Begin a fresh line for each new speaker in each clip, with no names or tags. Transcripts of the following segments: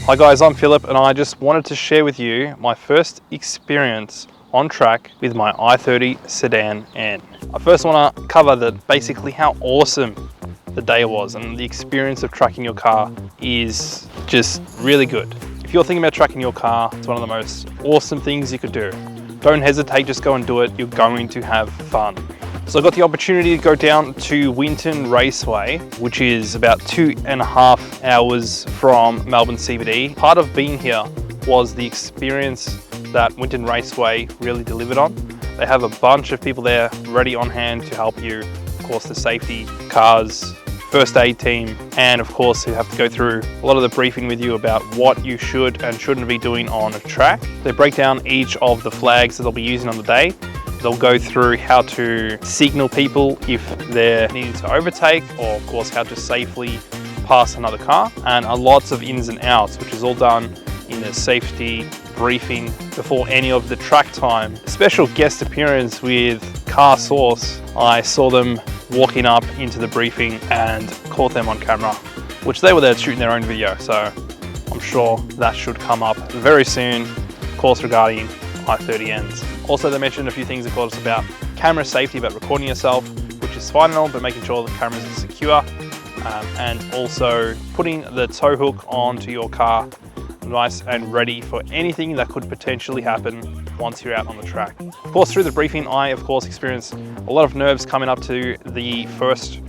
Hi guys, I'm Philip and I just wanted to share with you my first experience on track with my i30 Sedan N. I first want to cover basically how awesome the day was, and the experience of tracking your car is just really good. If you're thinking about tracking your car, it's one of the most awesome things you could do. Don't hesitate, just go and do it. You're going to have fun. So I got the opportunity to go down to Winton Raceway, which is about 2.5 hours from Melbourne CBD. Part of being here was the experience that Winton Raceway really delivered on. They have a bunch of people there ready on hand to help you. Of course, the safety cars, first aid team, and of course you have to go through a lot of the briefing with you about what you should and shouldn't be doing on a track. They break down each of the flags that they'll be using on the day. They'll go through how to signal people if they're needing to overtake, or of course how to safely pass another car, and lots of ins and outs, which is all done in a safety briefing before any of the track time. A special guest appearance with Car Source. I saw them walking up into the briefing and caught them on camera, which they were there shooting their own video, so I'm sure that should come up very soon, of course, regarding i30Ns. Also, they mentioned a few things, of course, about camera safety, about recording yourself, which is fine and all, but making sure the cameras are secure, and also putting the tow hook onto your car nice and ready for anything that could potentially happen once you're out on the track. Of course, through the briefing, I of course experienced a lot of nerves coming up to the first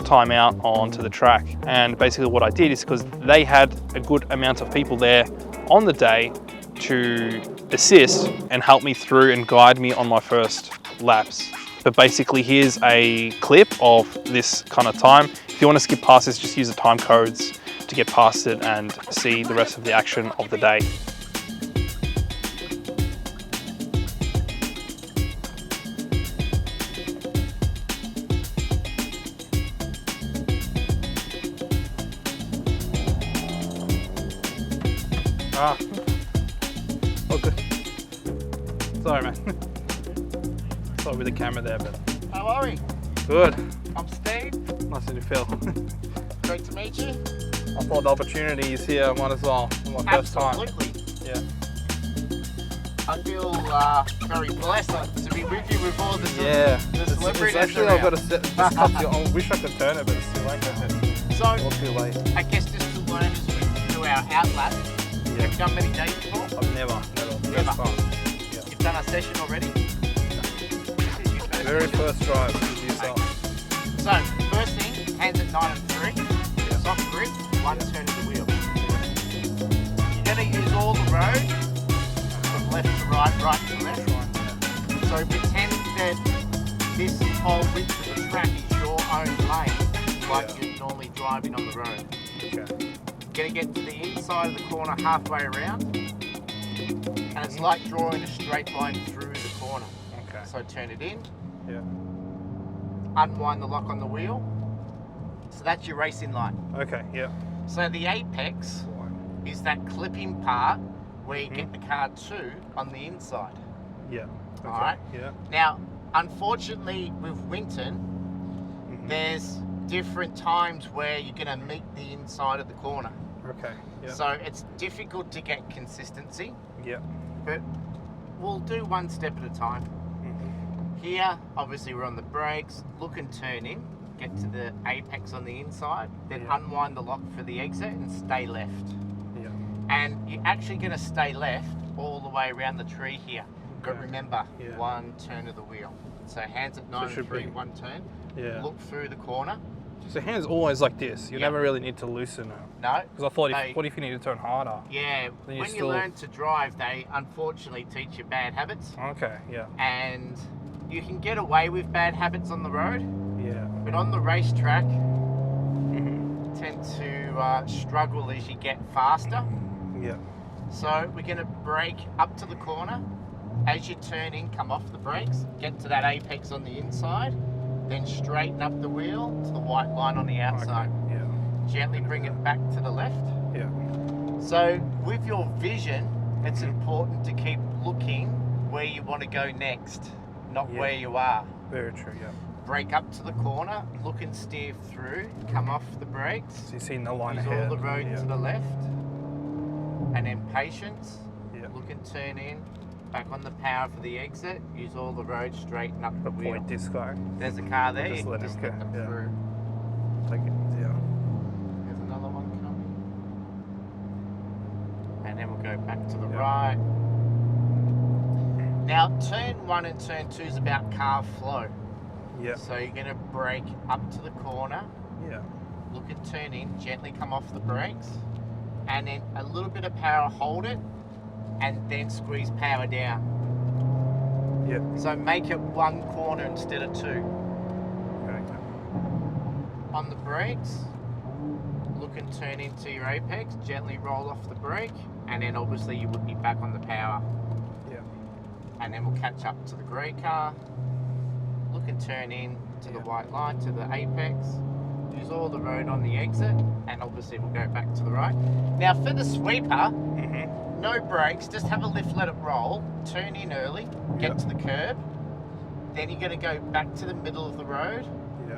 time out onto the track. And basically what I did is, because they had a good amount of people there on the day to assist and help me through and guide me on my first laps. But basically, here's a clip of this kind of time. If you want to skip past this, just use the time codes to get past it and see the rest of the action of the day. Oh good. Sorry man. Sorry with the camera there, but...
How are we?
Good.
I'm Steve.
Nice to meet you, Phil.
Great to meet you.
I thought the opportunity is here, might as well, for my first time.
Absolutely.
Yeah.
I feel very blessed to be with you with all the celebrities.
Actually, I've got to set this cut. I wish I could turn it, but it's too late.
So,
It's too late.
I guess just to learn as we do our outlap.
Yeah.
You've done many days before?
I've never. First time. Yeah.
You've done a session already? This is your first
Very
session?
first drive with yourself.
So, first thing, hands at 9 and 3.
Yeah.
Soft grip, one turn of the wheel. You're going to use all the road, from left to right, right to left. So pretend that this whole width of the track is your own lane, like you're normally driving on the road.
Okay.
You're going to get to the inside of the corner halfway around, and it's like drawing a straight line through the corner.
Okay.
So turn it in,
Yeah.
unwind the lock on the wheel. So that's your racing line.
Okay. Yeah.
So the apex is that clipping part where you get the car to on the inside.
Yeah. Okay.
Alright.
Yeah.
Now, unfortunately with Winton, there's different times where you're going to meet the inside of the corner.
Okay. Yeah.
So it's difficult to get consistency,
Yeah.
but we'll do one step at a time. Here, obviously we're on the brakes, look and turn in, get to the apex on the inside, then unwind the lock for the exit and stay left.
Yeah.
And you're actually going to stay left all the way around the tree here. But remember, one turn of the wheel. So hands at 9 and 3, one turn.
Yeah.
Look through the corner.
So hands always like this. You never really need to loosen them.
No.
Because I thought, what if you need to turn harder?
Yeah.
Then you
When you learn to drive, they unfortunately teach you bad habits.
Okay. Yeah.
And you can get away with bad habits on the road.
Yeah.
But on the racetrack, you tend to struggle as you get faster.
Yeah.
So we're going to brake up to the corner. As you turn in, come off the brakes, get to that apex on the inside, then straighten up the wheel to the white line on the outside.
Okay. Yeah.
Gently bring it back to the left.
Yeah.
So with your vision, it's important to keep looking where you want to go next, not where you are.
Very true, yeah.
Brake up to the corner, look and steer through, come off the brakes.
So you've seen the line
use
ahead.
all the road to the left. and then patience.
Yeah.
Look and turn in. Back on the power for the exit. Use all the road, straighten up the wheel.
Point this guy.
There's a car there.
Just
You
let
just
him
let
go.
them
Yeah.
through.
Take it easier.
There's another one coming. And then we'll go back to the
Yeah.
right. Now, turn 1 and turn 2 is about car flow.
Yeah.
So you're going to brake up to the corner,
Yeah.
look and turn in, gently come off the brakes, and then a little bit of power, hold it, and then squeeze power down.
Yeah.
So make it 1 corner instead of 2.
Okay.
On the brakes, look and turn into your apex, gently roll off the brake, and then obviously you would be back on the power.
Yeah.
And then we'll catch up to the grey car, look and turn in to the white line, to the apex, use all the road on the exit, and obviously we'll go back to the right. Now for the sweeper, no brakes, just have a lift, let it roll, turn in early, get to the curb, then you're going to go back to the middle of the road,
Yeah.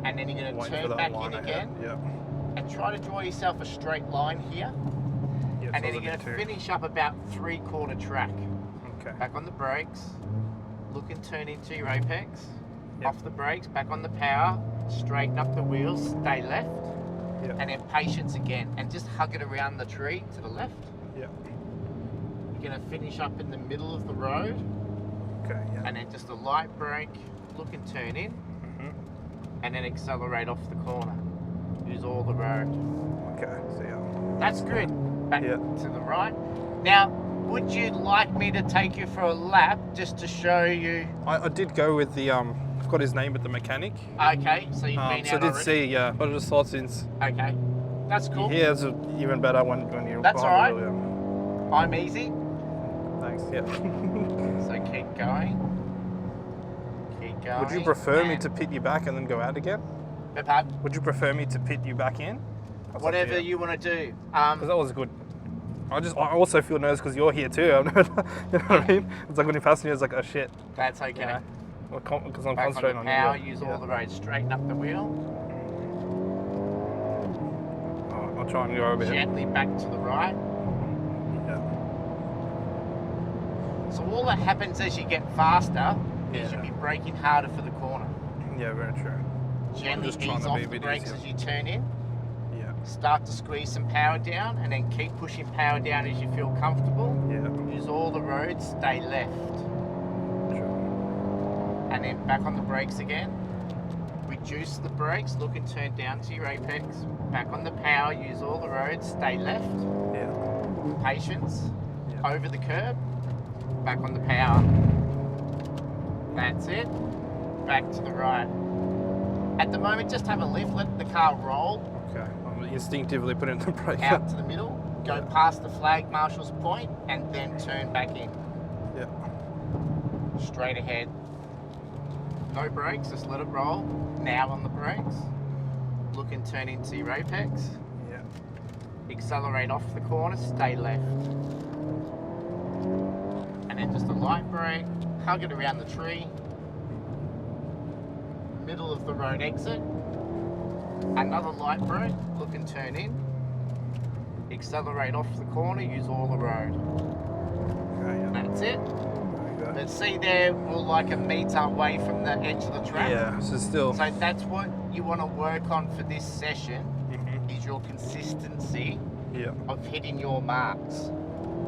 and then you're going to
Waiting for
turn
that
back
line
in
ahead.
again,
Yeah.
and try to draw yourself a straight line here,
Yeah.
and then you're going to finish up about 3/4 track.
Okay.
Back on the brakes, look and turn into your apex,
Yep.
off the brakes, back on the power, straighten up the wheels, stay left,
Yeah.
and then patience again, and just hug it around the tree to the left.
Yeah.
You're going to finish up in the middle of the road,
Okay. Yeah.
and then just a light brake, look and turn in, and then accelerate off the corner. Use all the road.
Okay. So yeah.
That's good. Back
Yeah.
to the right. Now, would you like me to take you for a lap just to show you?
I did go with the I forgot his name, but the mechanic.
Okay, so you've been
So I
out
did
already?
see. Yeah. But I just thought since
Okay, that's cool.
yeah, it's even better when you.
That's
behind
all
the
right.
wheel,
I'm easy,
yeah. Thanks. Yeah.
so keep going. Keep going.
Would you prefer me
and-
to pit you back and then go out again?
Pardon?
Would you prefer me to pit you back in? That's up to
Whatever you want to do.
Because that was good. I also feel nervous because you're here too. You know what I mean? It's like when you pass me, it's like, oh shit.
That's okay.
You know? Because I'm
Back on the
concentrating on
power,
you.
use all the road, straighten up the wheel,
I'll try and go over here.
gently back to the right.
Yeah.
So all that happens as you get faster is
Yeah.
you'll be braking harder for the corner.
Yeah, very true.
Gently
just trying
ease
to
off
be a
the
bit
brakes
easier.
as you turn in.
Yeah.
Start to squeeze some power down, and then keep pushing power down as you feel comfortable.
Yeah.
Use all the roads, stay left.
True.
And then back on the brakes again. Reduce the brakes, look and turn down to your apex. Back on the power, use all the roads, stay left.
Yeah.
Patience.
Yeah.
Over the curb. Back on the power. That's it. Back to the right. At the moment, just have a lift, let the car roll
Okay. I'm instinctively putting the brake
out to the middle, go
Yeah.
past the flag marshal's point, and then turn back in.
Yeah.
Straight ahead. No brakes, just let it roll. Now on the brakes. Look and turn into your apex.
Yeah.
Accelerate off the corner, stay left. And then just a light brake, hug it around the tree. Middle of the road exit. Another light brake, look and turn in. Accelerate off the corner, use all the road.
Okay. Yeah.
That's it.
Very good.
But see there, we're like a metre away from the edge of the track.
Yeah. So still.
So that's what you want to work on for this session,
Mhm.
is your consistency
Yeah.
of hitting your marks.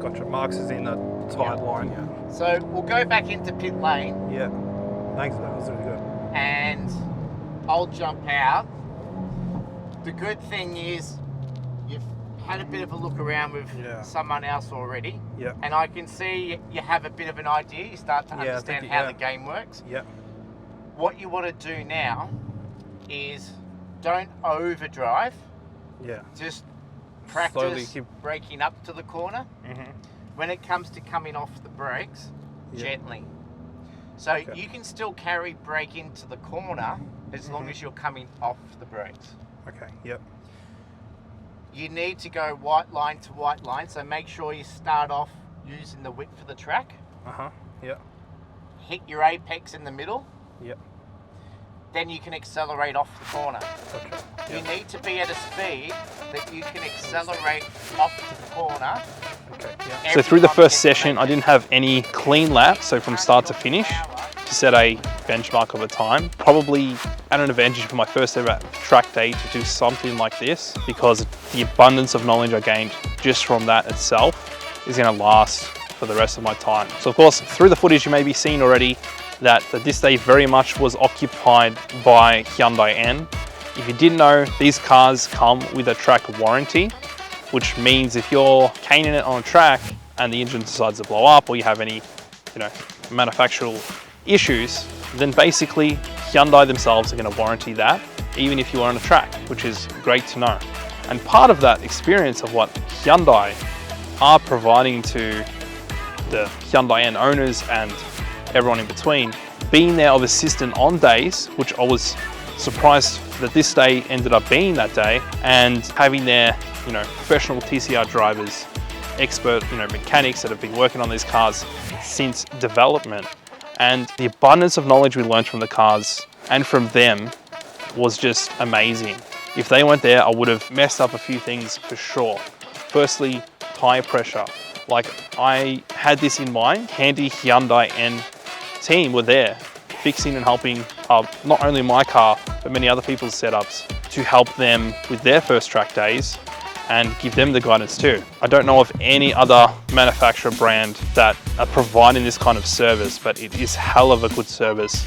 Gotcha. Marks is in a tight
Yeah.
line. Yeah.
So we'll go back into pit lane
Yeah. Thanks. That was really good.
and I'll jump out. The good thing is you've had a bit of a look around with
Yeah.
someone else already,
Yeah.
and I can see you have a bit of an idea. You start to
Yeah, I
understand
think-
how
yeah.
the game works.
Yeah.
What you want to do now is don't overdrive.
Yeah.
Just
Slowly
practice
keep.
braking up to the corner.
Mhm.
When it comes to coming off the brakes,
Yeah.
gently. So
Okay.
you can still carry brake into the corner as long
Mhm.
as you're coming off the brakes.
Okay. Yep.
You need to go white line to white line, so make sure you start off using the width of the track.
Uh huh. Yeah.
Hit your apex in the middle,
Yep.
then you can accelerate off the corner.
Gotcha.
You
Yep.
need to be at a speed that you can accelerate off the corner.
So through the first session, I didn't have any clean lap, so from start to finish, to set a benchmark of a time. Probably at an advantage for my first ever track day to do something like this, because the abundance of knowledge I gained just from that itself is going to last for the rest of my time. So of course, through the footage you may be seeing already that this day very much was occupied by Hyundai N. If you didn't know, these cars come with a track warranty, which means if you're caning it on a track and the engine decides to blow up, or you have any, manufactural issues, then basically Hyundai themselves are going to warranty that, even if you are on a track, which is great to know. And part of that experience of what Hyundai are providing to the Hyundai N owners and everyone in between, being there of assistant on days, which I was surprised that this day ended up being that day, and having their professional TCR drivers, expert mechanics that have been working on these cars since development, and the abundance of knowledge we learned from the cars and from them was just amazing. If they weren't there, I would have messed up a few things for sure. Firstly, tire pressure. Like, I had this in mind. Handy Hyundai N team were there fixing and helping not only my car, but many other people's setups to help them with their first track days and give them the guidance too. I don't know of any other manufacturer brand that are providing this kind of service, but it is hell of a good service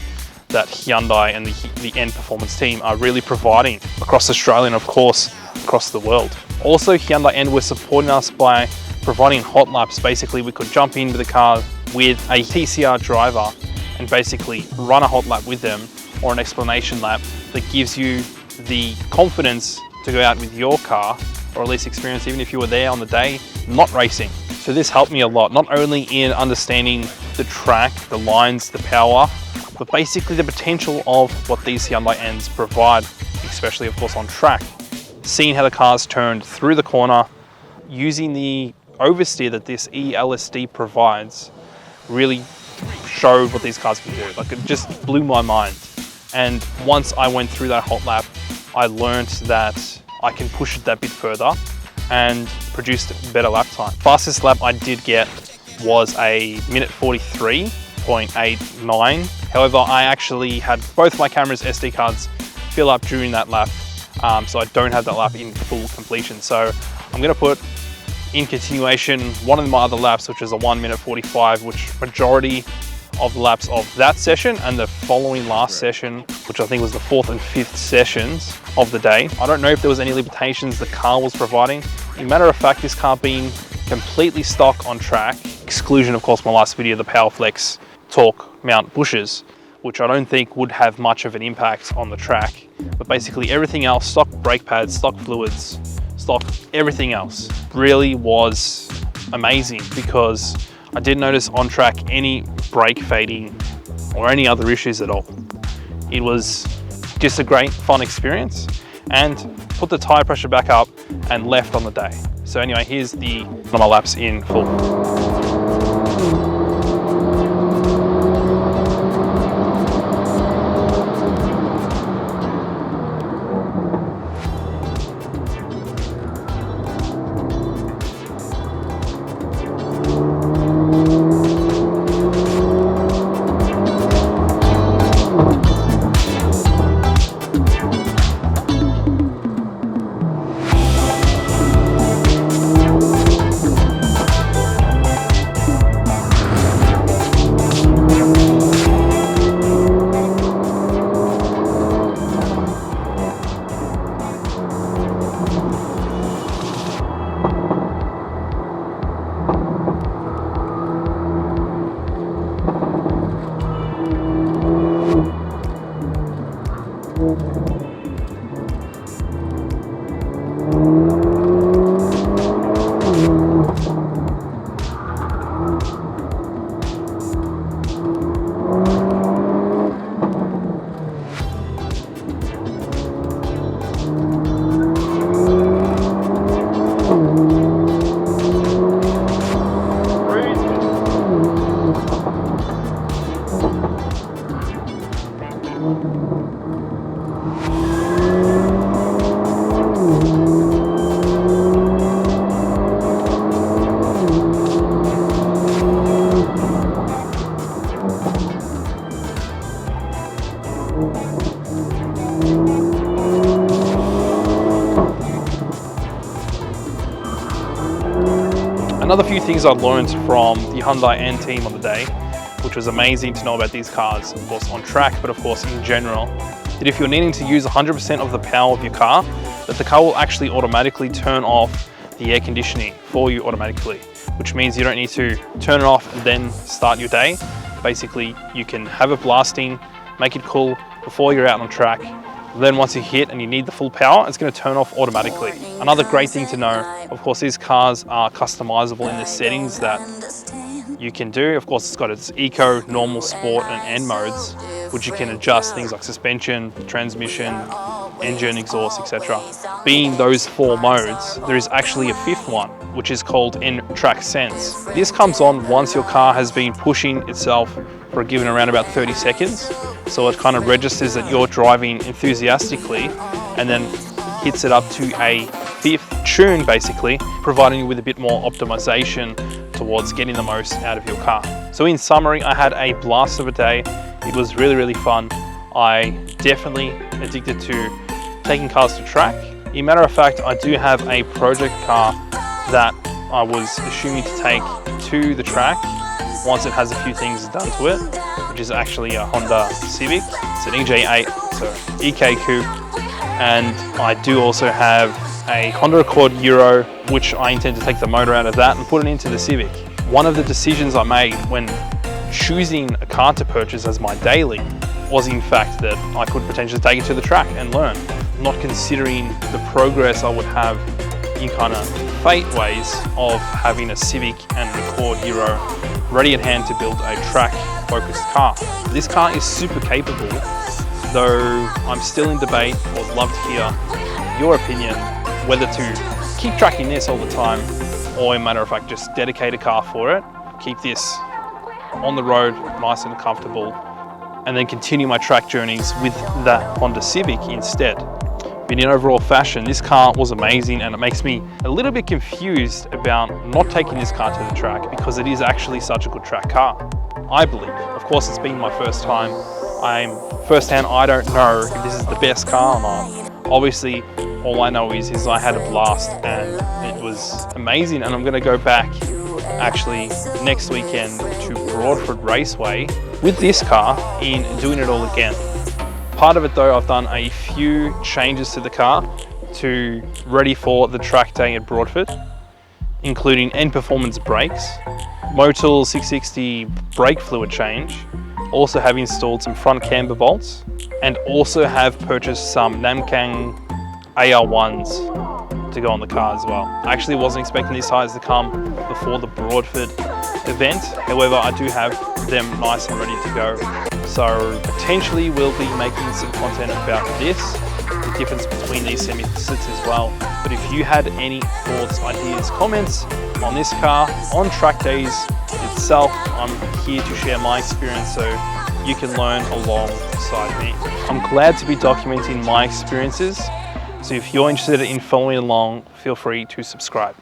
that Hyundai and the N Performance team are really providing across Australia and of course across the world. Also, Hyundai N were supporting us by providing hot laps. Basically, we could jump into the car with a TCR driver and basically run a hot lap with them, or an explanation lap that gives you the confidence to go out with your car, or at least experience, even if you were there on the day, not racing. So this helped me a lot, not only in understanding the track, the lines, the power, but basically the potential of what these Hyundai Ns provide, especially of course on track. Seeing how the cars turned through the corner, using the oversteer that this eLSD provides, really showed what these cars can do. Like, it just blew my mind. And once I went through that hot lap, I learned that I can push it that bit further and produce a better lap time. Fastest lap I did get was a minute 43.89. However, I actually had both my camera's SD cards fill up during that lap, so I don't have that lap in full completion. So I'm gonna put in continuation one of my other laps, which is a 1 minute 45, which majority of laps of that session and the following last session, which I think was the 4th and 5th sessions of the day. I don't know if there was any limitations the car was providing. In matter of fact, this car being completely stock on track, exclusion of course my last video, the PowerFlex torque mount bushes, which I don't think would have much of an impact on the track. But basically everything else, stock brake pads, stock fluids, stock everything else, really was amazing, because I didn't notice on track any brake fading or any other issues at all. It was just a great fun experience, and put the tire pressure back up and left on the day. So anyway, here's one of my laps in full. Another few things I learned from the Hyundai N team on the day, which was amazing to know about these cars, of course on track, but of course in general, that if you're needing to use 100% of the power of your car, that the car will actually automatically turn off the air conditioning for you automatically, which means you don't need to turn it off and then start your day. Basically, you can have it blasting, make it cool before you're out on track. Then once you hit and you need the full power, it's going to turn off automatically. Another great thing to know, of course, these cars are customizable in the settings that you can do. Of course, it's got its eco, normal, sport and N modes, which you can adjust things like suspension, transmission, engine, exhaust, etc. Being those 4 modes, there is actually a 5th one, which is called N-Track Sense. This comes on once your car has been pushing itself for a given around about 30 seconds. So it kind of registers that you're driving enthusiastically and then hits it up to a 5th tune, basically, providing you with a bit more optimization towards getting the most out of your car. So in summary, I had a blast of a day. It was really, really fun. I definitely addicted to taking cars to track. As a matter of fact, I do have a project car that I was assuming to take to the track once it has a few things done to it, which is actually a Honda Civic. It's an EJ8, so EK coupe. And I do also have a Honda Accord Euro, which I intend to take the motor out of that and put it into the Civic. One of the decisions I made when choosing a car to purchase as my daily was in fact that I could potentially take it to the track and learn, not considering the progress I would have in kind of fate ways of having a Civic and an Accord Euro ready at hand to build a track-focused car. This car is super capable, though I'm still in debate. Would love to hear your opinion, whether to keep tracking this all the time, or in a matter of fact, just dedicate a car for it, keep this on the road, nice and comfortable, and then continue my track journeys with that Honda Civic instead. But in overall fashion, this car was amazing, and it makes me a little bit confused about not taking this car to the track because it is actually such a good track car, I believe. Of course, it's been my first time. I'm firsthand, I don't know if this is the best car or not. Obviously, all I know is I had a blast and it was amazing, and I'm gonna go back actually next weekend to Broadford Raceway with this car in doing it all again. Part of it though, I've done a few changes to the car to ready for the track day at Broadford, including N-Performance brakes, Motul 660 brake fluid change, also have installed some front camber bolts, and also have purchased some Namkang AR1s to go on the car as well. I actually wasn't expecting these tires to come before the Broadford event. However, I do have them nice and ready to go. So potentially we'll be making some content about this, the difference between these semi-sits as well. But if you had any thoughts, ideas, comments on this car, on track days itself, I'm here to share my experience so you can learn alongside me. I'm glad to be documenting my experiences. So if you're interested in following along, feel free to subscribe.